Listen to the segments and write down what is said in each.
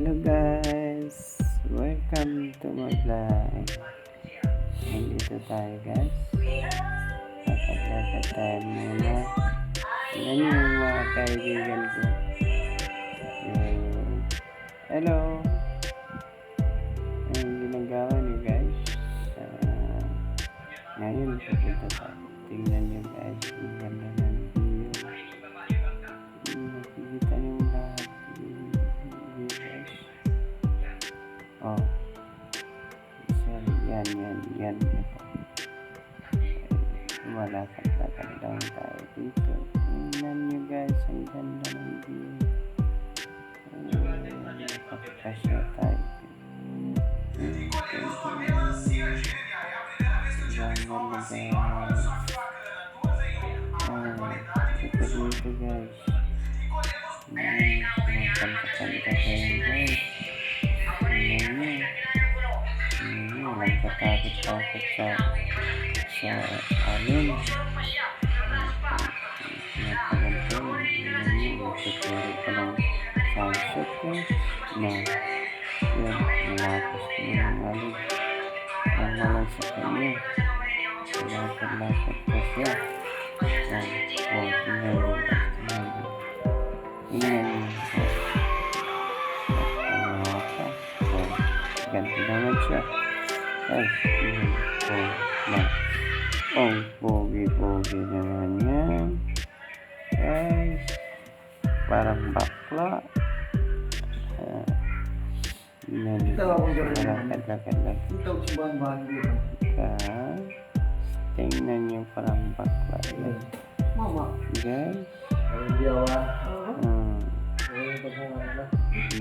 Hello guys, welcome to my vlog. Nandito tayo guys. Lakad-lakad tayo muna. Yan yung mga kaibigan ko. Hello. Ang ginagawa niyo guys. Ngayon pupunta tayo. Tingnan niyo guys. Ang ganda ng view. Nakikita niyo lahat. Oh, yan. Malakad-lakad lang tayo dito. Tingnan nyo guys, ang ganda ng view. Nakapasya tayo. Ito dito guys. Kanta-kanta kayo guys. Katakot-takot sa alin. Napaganto. Magtuturo pa ng sunset guys. Yan, malakas ko ng alin. Ang malang sa kanya. Lakad-lakad pa siya. Tingnan mo. Ganti naman siya. Ay, pogi naman yan. Guys, parang bakla. Lakad-lakad. Tingnan niyo parang bakla. Guys.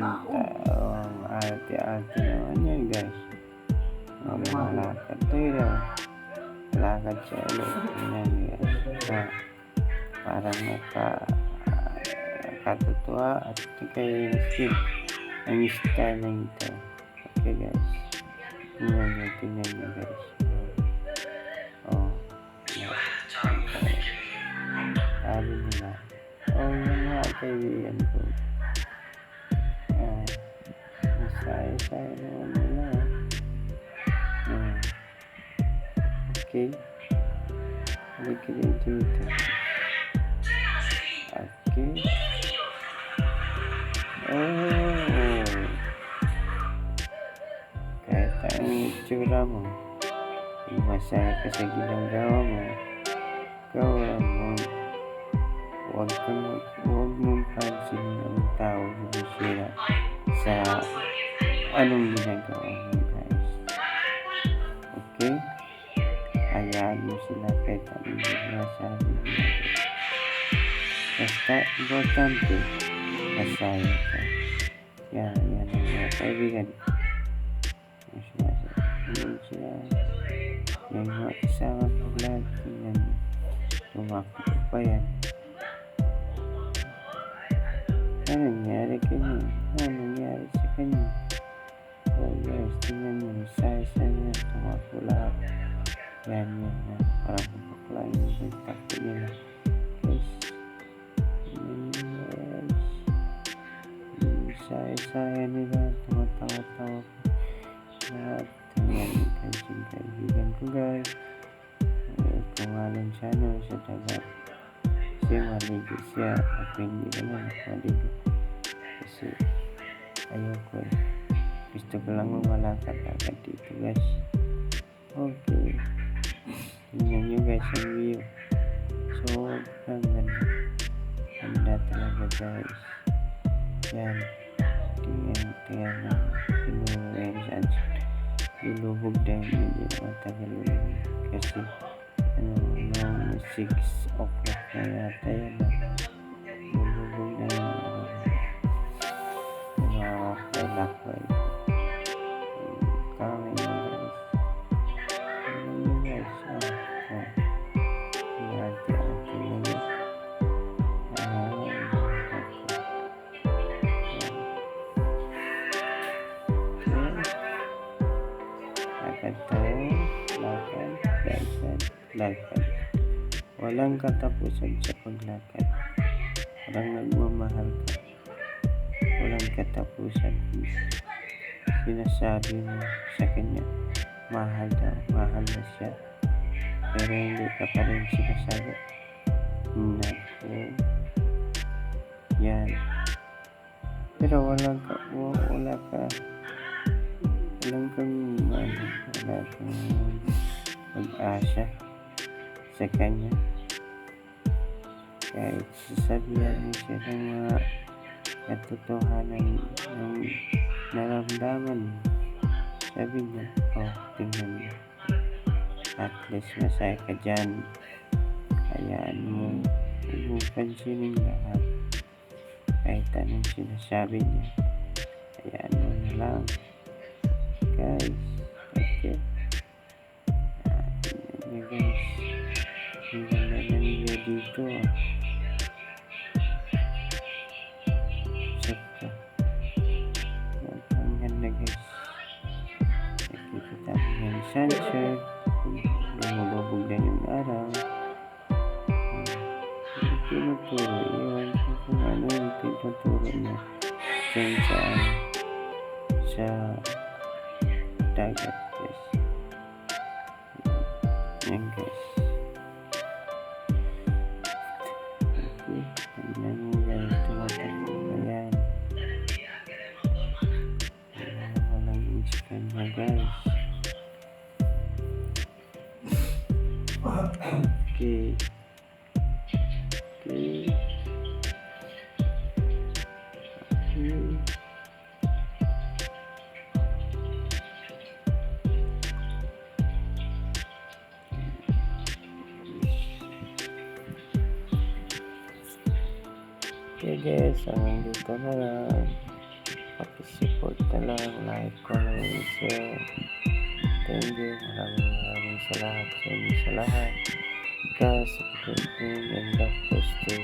Ang arte-arte naman yan guys. Malakad tayo. Lakad sa ulit. Yan guys. Parang nakatutuwa at kayo yung skill. Ang style na ito. Okay guys. Tingnan nyo guys. Sabi nila. Yung mga kaibigan ko. Saya naman nila. Okay. Halika dito. Okay. Kahit ang itsura mo, masaya ka sa ginagawa mo, huwag mong pansin ang tao na sa anong ginagawa mo guys. Okay? Hayaan mo sila kahit anong sinasabi mo. Basta importante, masaya ka. Yan ang mga kaibigan. Yan sila. Yan mga kasama ko vlog. Tingnan mo. Tumakbo pa yan. Ano nangyari kanya? Ano nangyari sa kanya? Guys, tingnan nyo, saya niya, tumakbo lahat. Yan, parang bakla yung takbo nila. Guys, saya nila, tumatawa-tawa. Lahat, tingnan guys, yung kaibigan ko guys. Pangalan siya, sa dagat. Kasi maligo siya, ako hindi naman maligo. Kasi, ayoko gusto ko lang malakad-lakad dito guys. Okay. Tingnan nyo guys ang view. Sobrang ganda. Ganda talaga guys. Yan. Tingnan na. Pinuwi saan. Lulubog dahil hindi matagal ulit. Kasi 6 o'clock na yata yan. Lulubog na yan. Nakakalakway. Lakad. Walang katapusan sa paglakad. Walang nagmamahal ka. Walang walang katapusan. Sinasabi mo sa kanya, mahal mo siya, pero hindi ka pa rin sinasabi. Naku, yan. Pero walang kang pag-asa sa kanya. Kahit sasabihan mo siya ng mga katotohanan ng naramdaman mo, sabi niya, tingnan mo. At least masaya ka dyan. Hayaan mo, huwag mong pansinin lahat. Kahit anong sinasabi niya, hayaan mo na lang. Guys, okay. Tingnan niyo guys. Ang ganda ng view dito. Sakta. Ang ganda guys. Nakikita mo yung sunset. Lumababog na yung araw. Tinuturo. Iwan ko kung ano yung tinuturo niya. Diyan sa dagat guys. Yan guys. Okay. Tingnan mo yan. Tumatakbo na yan. Walang instant na guys. Okay. Okay. Okay guys, hanggang dito na lang. Pakisupport na lang, like, comment, share. Thank you, maraming salamat sa inyo sa lahat. God bless you and God bless you.